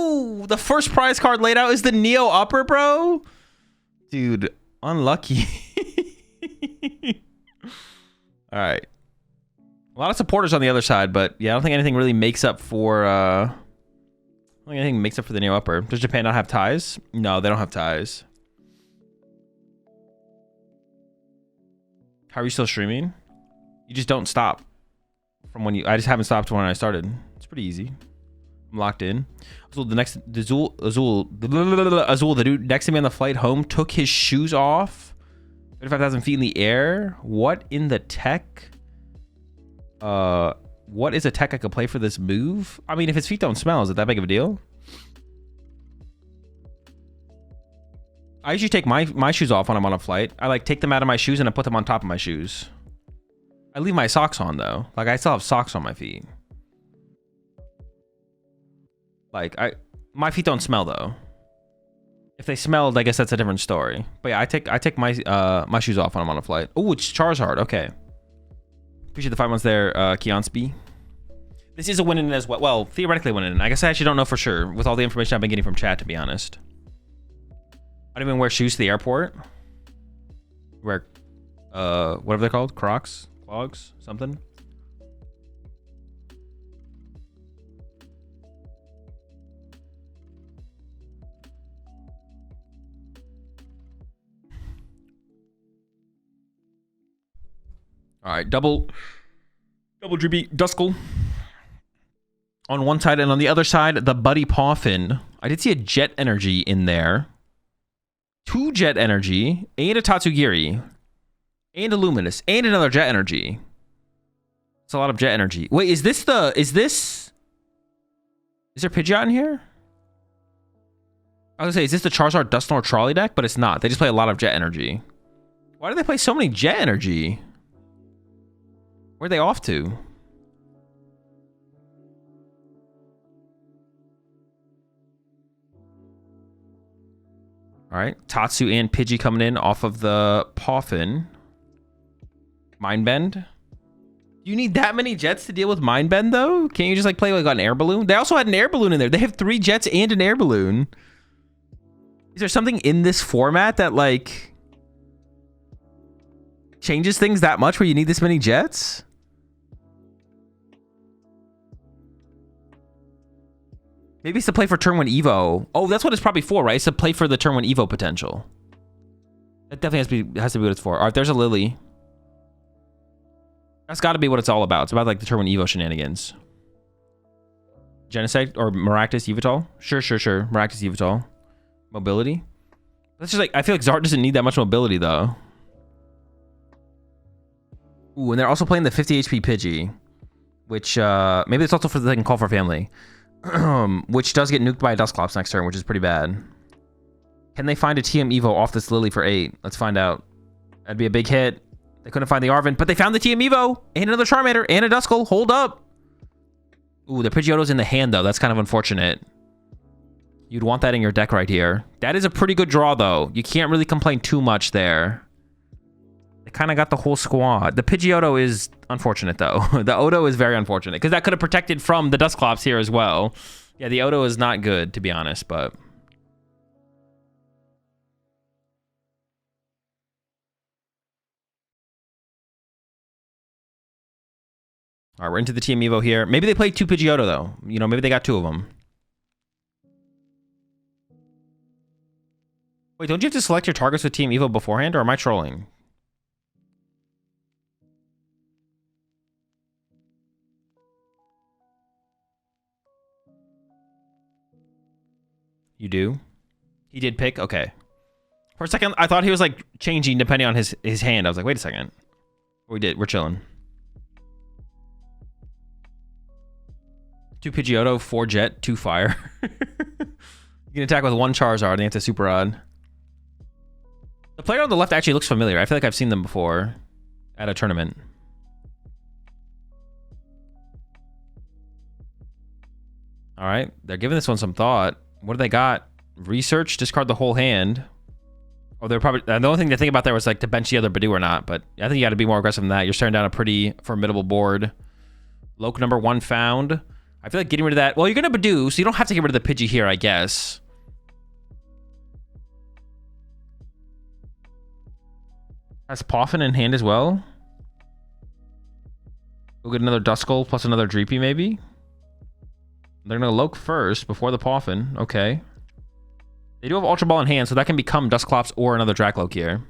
Oh, the first prize card laid out is the Neo Upper, bro. Dude, unlucky. All right. A lot of supporters on the other side, but yeah, I don't think anything really makes up for I don't think anything makes up for the Neo Upper. Does Japan not have ties? No, they don't have ties. How are you still streaming? You just don't stop from when you... I just haven't stopped when I started. It's pretty easy. I'm locked in. Azul, Azul, the dude next to me on the flight home took his shoes off. 35,000 feet in the air. What in the tech? What is a tech I could play for this move? I mean, if his feet don't smell, is it that big of a deal? I usually take my shoes off when I'm on a flight. I like take them out of my shoes and I put them on top of my shoes. I leave my socks on though. Like I still have socks on my feet. Like my feet don't smell though. If they smelled, I guess that's a different story. But yeah, I take my my shoes off when I'm on a flight. Oh, it's Charizard. Okay. Appreciate the 5 months there, Kiansby. This is a win-in as well. Well, theoretically win-in. I guess I actually don't know for sure with all the information I've been getting from chat, to be honest. I don't even wear shoes to the airport. Wear, whatever they're called, Crocs, clogs, something. All right, double GB Duskull on one side, and on the other side, the Buddy Poffin. I did see a Jet Energy in there. 2 Jet Energy, and a Tatsugiri, and a Luminous, and another Jet Energy. It's a lot of Jet Energy. Wait, is there Pidgeot in here? I was gonna say, is this the Charizard Dusknoir Trolley deck? But it's not. They just play a lot of Jet Energy. Why do they play so many Jet Energy? Where'd they off to? All right, Tatsu and Pidgey coming in off of the Poffin. Mind Bend. Do you need that many jets to deal with Mind Bend though? Can't you just like play like an air balloon? They also had an air balloon in there. They have 3 jets and an air balloon. Is there something in this format that like changes things that much where you need this many jets? Maybe it's to play for turn 1 Evo. Oh, that's what it's probably for, right? It's to play for the turn 1 Evo potential. That definitely has to be what it's for. All right, there's a Lily. That's got to be what it's all about. It's about like the turn 1 Evo shenanigans. Genocide or Maractus Yveltal? Sure. Maractus Yveltal. Mobility. That's just like, I feel like Zard doesn't need that much mobility though. Ooh, and they're also playing the 50 HP Pidgey, which maybe it's also for the thing Call for Family. Which does get nuked by a Dusclops next turn, which is pretty bad. Can they find a TM Evo off this Lily for 8? Let's find out. That'd be a big hit. They couldn't find the Arven, but they found the TM Evo and another Charmander and a Duskull. Hold up. Ooh, the Pidgeotto's in the hand though. That's kind of unfortunate. You'd want that in your deck right here. That is a pretty good draw though. You can't really complain too much there. They kind of got the whole squad. The Pidgeotto is unfortunate though. The Odo is very unfortunate because that could have protected from the Dusclops here as well. Yeah, the Odo is not good to be honest, but all right, we're into the Team Evo here. Maybe they played 2 Pidgeotto though. You know, maybe they got 2 of them. Wait, don't you have to select your targets with Team Evo beforehand, or am I trolling? You do? He did pick? Okay. For a second, I thought he was like changing depending on his hand. I was like, wait a second. We did. We're chilling. 2 Pidgeotto, 4 Jet, 2 Fire. You can attack with 1 Charizard and you have to Super Rod. The player on the left actually looks familiar. I feel like I've seen them before at a tournament. All right. They're giving this one some thought. What do they got? Research, discard the whole hand. Oh, they're probably... the only thing to think about there was like to bench the other Badoo or not, but I think you got to be more aggressive than that. You're staring down a pretty formidable board. Loke number 1 found. I feel like getting rid of that. Well, you're gonna Badoo, so you don't have to get rid of the Pidgey here, I guess. Has Poffin in hand as well. We'll get another Duskull plus another Dreepy, maybe. They're gonna Loke first before the Poffin. Okay. They do have Ultra Ball in hand, so that can become Dusclops or another Dracloak here.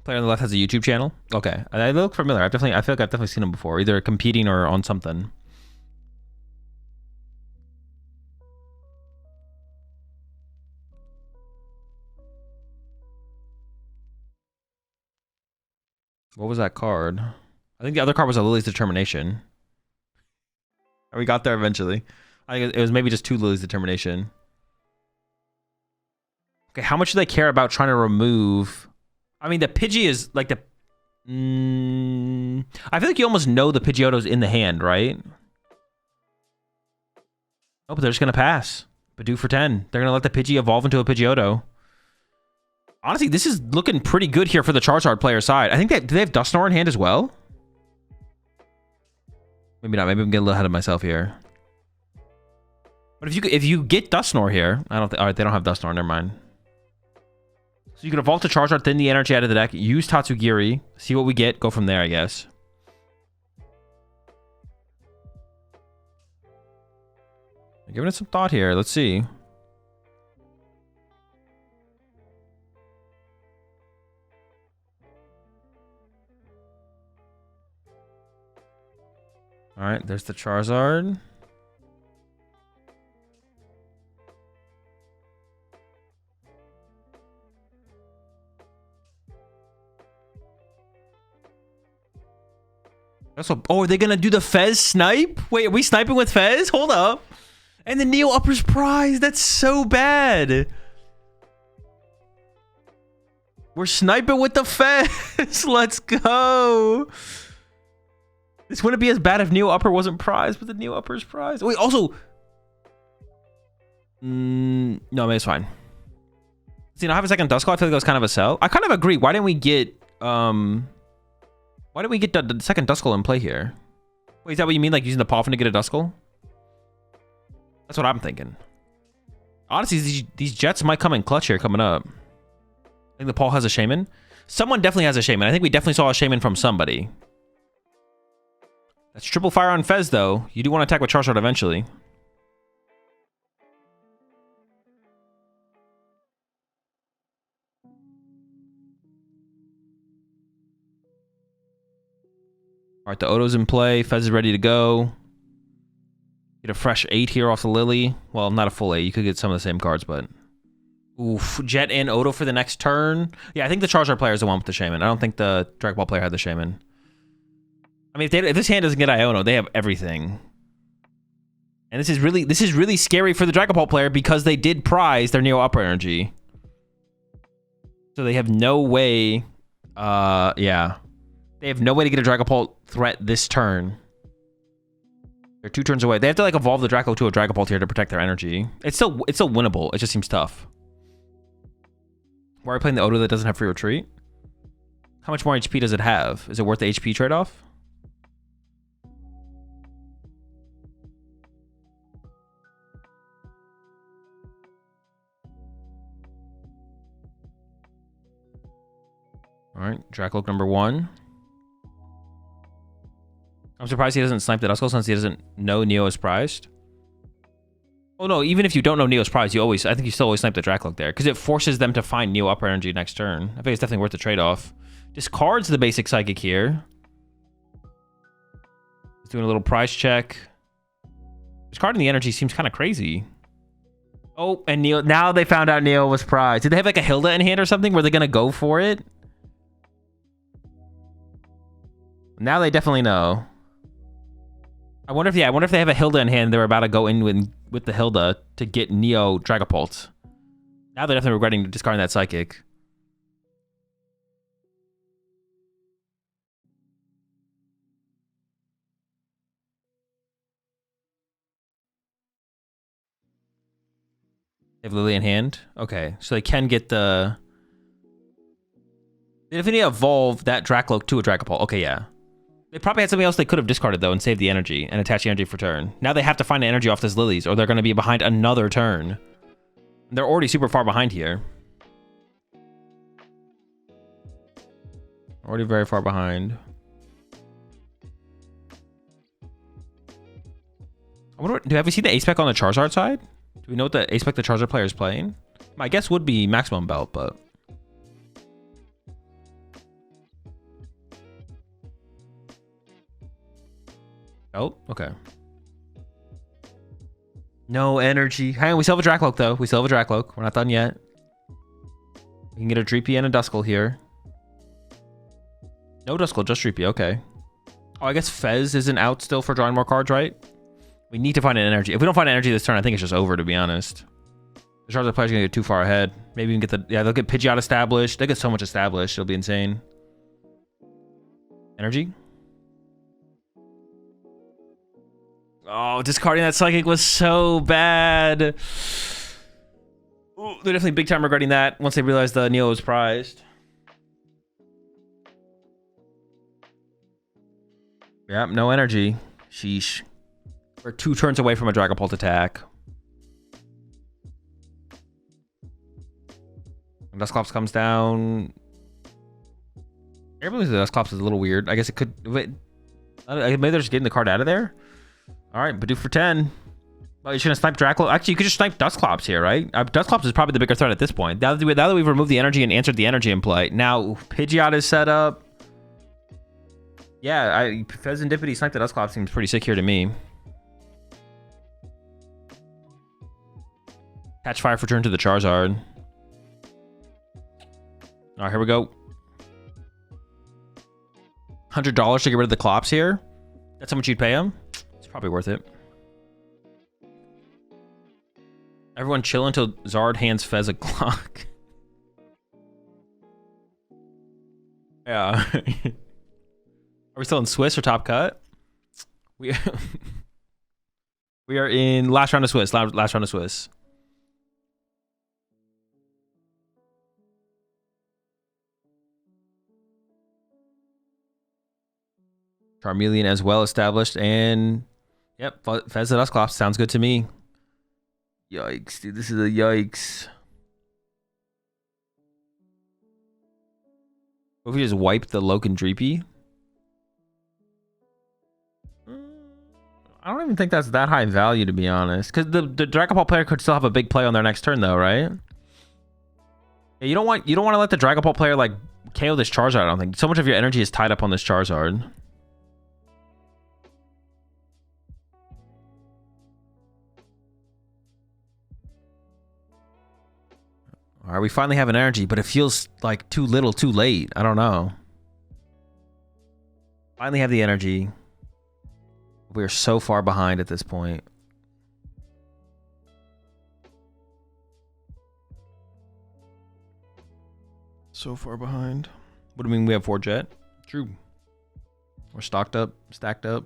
Player on the left has a YouTube channel. Okay, they look familiar. I feel like I've definitely seen them before, either competing or on something. What was that card? I think the other card was a Lily's Determination. We got there eventually. I think it was maybe just 2 Lily's Determination. Okay, how much do they care about trying to remove? I mean, the Pidgey is like the... I feel like you almost know the Pidgeotto's in the hand, right? Oh, but they're just going to pass. Badoo for 10. They're going to let the Pidgey evolve into a Pidgeotto. Honestly, this is looking pretty good here for the Charizard player side. I think do they have Dusknoir in hand as well? Maybe not. Maybe I'm getting a little ahead of myself here. But if you get Dusknoir here, I don't think... All right, they don't have Dusknoir. Never mind. So you can evolve to Charizard, thin the energy out of the deck, use Tatsugiri, see what we get, go from there, I guess. I'm giving it some thought here. Let's see. All right, there's the Charizard. Oh, are they gonna do the Fez snipe? Wait, are we sniping with Fez? Hold up. And the Neo Upper's prize. That's so bad. We're sniping with the Fez. Let's go. This wouldn't be as bad if Neo Upper wasn't prized, but the Neo Upper's prize. Wait, also... no, I mean, it's fine. See, now I have a second Duskull. I feel like that was kind of a sell. I kind of agree. Why didn't we get... Why didn't we get the second Duskull in play here? Wait, is that what you mean? Like using the Poffin to get a Duskull? That's what I'm thinking. Honestly, these Jets might come in clutch here coming up. I think the Paul has a Shaman. Someone definitely has a Shaman. I think we definitely saw a Shaman from somebody. That's triple fire on Fez, though. You do want to attack with Charizard eventually. All right, the Odo's in play. Fez is ready to go. Get a fresh 8 here off the Lily. Well, not a full 8. You could get some of the same cards, but... Oof, Jet and Odo for the next turn. Yeah, I think the Charizard player is the one with the Shaman. I don't think the Dragon Ball player had the Shaman. I mean, if this hand doesn't get Iono, they have everything. And this is really scary for the Dragon Ball player because they did prize their Neo Upper Energy. So they have no way... yeah. They have no way to get a Dragon Ball threat this turn. They're 2 turns away. They have to like evolve the Draco to a Dragon Ball tier to protect their energy. It's still winnable. It just seems tough. Why are we playing the Odo that doesn't have free retreat? How much more HP does it have? Is it worth the HP trade-off? All right, Dracloak number 1. I'm surprised he doesn't snipe the Duskull since he doesn't know Neo is prized. Oh no, even if you don't know Neo's prized, I think you still always snipe the Dracloak there because it forces them to find Neo Upper Energy next turn. I think it's definitely worth the trade-off. Discards the basic Psychic here. He's doing a little prize check. Discarding the energy seems kind of crazy. Oh, and Neo, now they found out Neo was prized. Did they have like a Hilda in hand or something? Were they gonna go for it? Now they definitely know. I wonder if they have a Hilda in hand. They're about to go in with the Hilda to get Neo Dragapult. Now they're definitely regretting discarding that Psychic. They have Lily in hand. Okay, so they can get the They definitely evolve that Dracloak to a Dragapult. Okay, yeah. They probably had something else they could have discarded, though, and saved the energy and attached the energy for turn. Now they have to find the energy off this Lilies, or they're going to be behind another turn. They're already super far behind here. Already very far behind. I wonder, have we seen the A-Spec on the Charizard side? Do we know what the A-Spec the Charizard player is playing? My guess would be Maximum Belt, but... Oh, okay. No energy. Hang on, we still have a Dracloak, though. We still have a Dracloak. We're not done yet. We can get a Dreepy and a Duskull here. No Duskull, just Dreepy. Okay. Oh, I guess Fez isn't out still for drawing more cards, right? We need to find an energy. If we don't find energy this turn, I think it's just over, to be honest. The Charizard player's gonna get too far ahead. Maybe we can get the... Yeah, they'll get Pidgeot established. They'll get so much established. It'll be insane. Energy? Oh, discarding that Psychic was so bad. Ooh, they're definitely big time regretting that once they realized the Neo was prized. Yep, no energy. Sheesh. We're 2 turns away from a Dragapult attack. When Dusclops comes down... Everybody believes the Dusclops is a little weird. I guess it could... Wait, maybe they're just getting the card out of there? Alright, Bidoof for 10. Well, you're gonna snipe Dracula. Actually, you could just snipe Dusclops here, right? Dusclops is probably the bigger threat at this point. Now that we've removed the energy and answered the energy in play, now Pidgeot is set up. Yeah, Fezandipity snipe the Dusclops seems pretty sick here to me. Catch fire for turn to the Charizard. Alright, here we go. $100 to get rid of the Clops here. That's how much you'd pay him. It's probably worth it. Everyone chill until Zard hands Fez a Glock. Yeah. Are we still in Swiss or Top Cut? We are in last round of Swiss. Last round of Swiss. Charmeleon as well established, and yep, Fez the Dusclops sounds good to me. Yikes, dude, this is a yikes. What if we just wipe the Loken Dreepy? I don't even think that's that high value, to be honest, because the Dragapult player could still have a big play on their next turn, though, right? Yeah, you don't want to let the Dragapult player like KO this Charizard. I don't think so much of your energy is tied up on this Charizard. All right, we finally have an energy, but it feels like too little, too late. I don't know. Finally have the energy. We are so far behind at this point. So far behind. What do you mean we have 4 jet? True. We're stocked up, stacked up.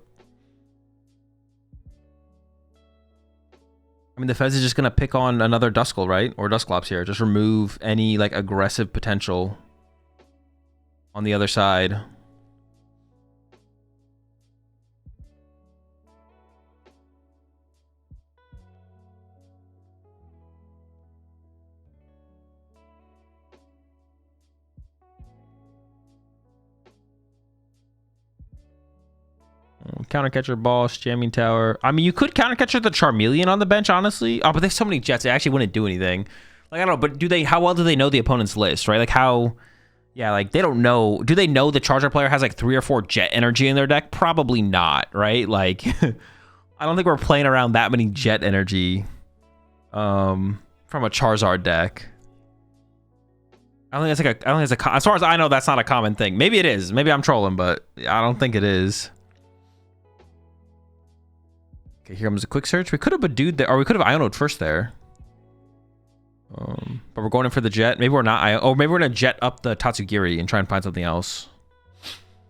I mean, the Fez is just going to pick on another Duskull, right? Or Dusclops here. Just remove any, like, aggressive potential on the other side. Countercatcher, Boss, Jamming Tower. I mean, you could countercatcher the Charmeleon on the bench, honestly. Oh, but there's so many jets, it actually wouldn't do anything. Like, I don't know, but how well do they know the opponent's list, right? Like, how... Yeah, like, they don't know... Do they know the Charizard player has, like, 3 or 4 jet energy in their deck? Probably not, right? Like, I don't think we're playing around that many jet energy from a Charizard deck. I don't think it's like a... As far as I know, that's not a common thing. Maybe it is. Maybe I'm trolling, but I don't think it is. Okay, here comes a quick search. We could have Badooed there, or we could have Ionoed first there. But we're going in for the jet. Maybe we're not. Oh, maybe we're gonna jet up the Tatsugiri and try and find something else.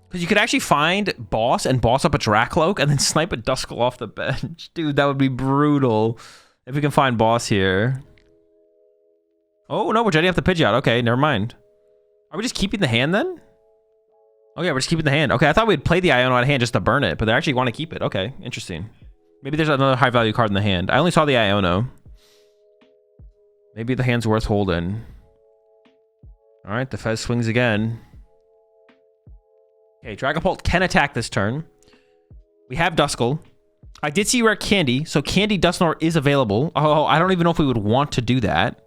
Because you could actually find Boss and Boss up a Dracloak and then snipe a Duskull off the bench. Dude, that would be brutal. If we can find Boss here. Oh, no, we're jetting up the Pidgeot. Okay, never mind. Are we just keeping the hand then? Oh yeah, we're just keeping the hand. Okay, I thought we'd play the Iono out of hand just to burn it, but they actually want to keep it. Okay, interesting. Maybe there's another high value card in the hand. I only saw the Iono. Maybe the hand's worth holding. All right, the Fez swings again. Okay, Dragapult can attack this turn. We have Duskull. I did see rare Candy, so Candy Dusknoir is available. Oh, I don't even know if we would want to do that.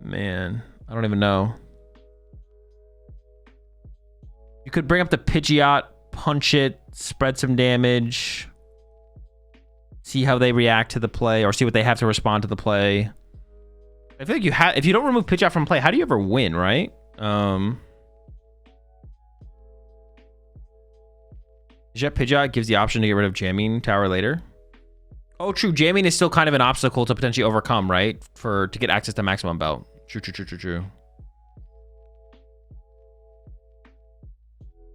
Man, I don't even know. You could bring up the Pidgeot, punch it, spread some damage. See how they react to the play, or see what they have to respond to the play. I feel like if you don't remove Pidgeot from play, how do you ever win, right? Jet Pidgeot gives the option to get rid of Jamming Tower later. Oh, true. Jamming is still kind of an obstacle to potentially overcome, right? To get access to Maximum Belt. True.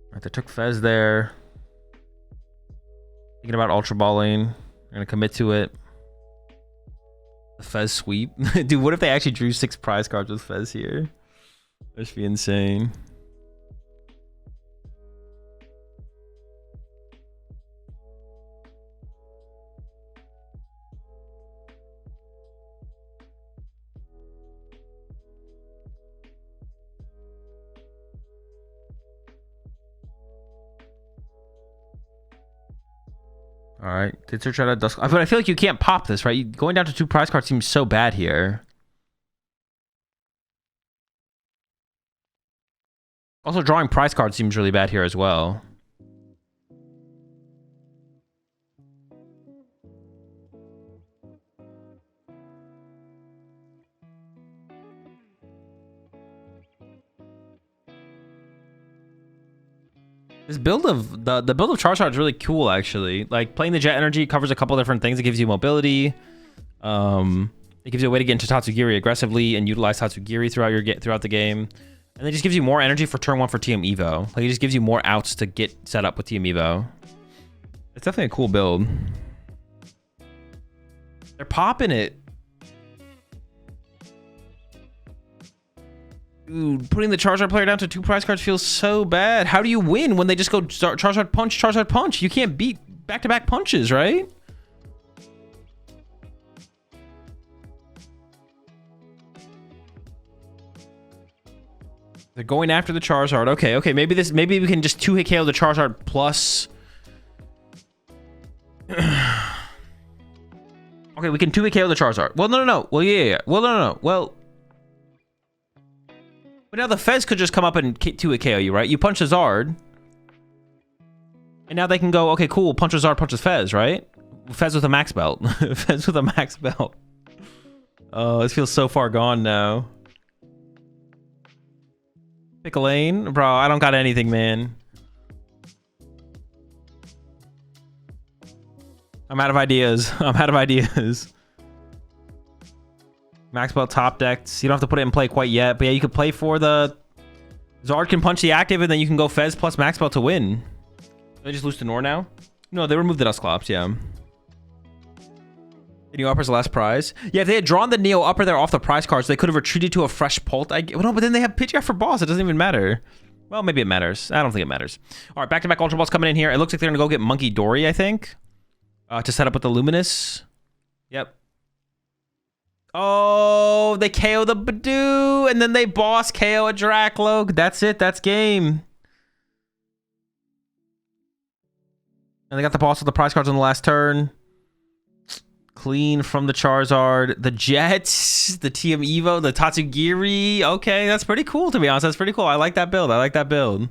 Alright, they took Fez there. Thinking about Ultra Balling. They're gonna commit to it. The Fez sweep. Dude, what if they actually drew 6 prize cards with Fez here? That'd be insane. All right, did search out a Dusk, but I feel like you can't pop this, right? Going down to 2 prize cards seems so bad here. Also, drawing prize cards seems really bad here as well. This build of the build of Charizard is really cool, actually. Like, playing the Jet Energy covers a couple different things. It gives you mobility. It gives you a way to get into Tatsugiri aggressively and utilize Tatsugiri throughout the game. And it just gives you more energy for turn 1 for TM Evo. Like, it just gives you more outs to get set up with TM Evo. It's definitely a cool build. They're popping it. Dude, putting the Charizard player down to 2 prize cards feels so bad. How do you win when they just go Charizard punch? You can't beat back-to-back punches, right? They're going after the Charizard. Okay, maybe we can just 2-hit KO the Charizard plus. Okay, we can 2-hit KO the Charizard. Well, no. Well, yeah. Well, no. Well, but now the Fez could just come up and 2-hit KO you, right? You punch the Zard. And now they can go, okay, cool, punch the Zard, punch the Fez, right? Fez with a max belt. Fez with a max belt. Oh, this feels so far gone now. Pick a lane? Bro, I don't got anything, man. I'm out of ideas. Max belt top decked. You don't have to put it in play quite yet. But yeah, you could play for the... Zard can punch the active, and then you can go Fez plus max belt to win. They just lose to Nor now? No, they removed the Dusclops, yeah. The Neo Upper's the last prize. Yeah, if they had drawn the Neo Upper there off the prize cards, they could have retreated to a fresh Pult. No, but then they have Pidgeot for boss. It doesn't even matter. Well, maybe it matters. I don't think it matters. All right, back-to-back Ultra Balls coming in here. It looks like they're going to go get Monkey Dory, I think. To set up with the Luminous. Yep. Oh, they KO the Badoo, and then they boss KO a Dracloak. That's it. That's game. And they got the boss with the prize cards on the last turn. Clean from the Charizard. The Jets, the TM Evo, the Tatsugiri. Okay, that's pretty cool, to be honest. That's pretty cool. I like that build.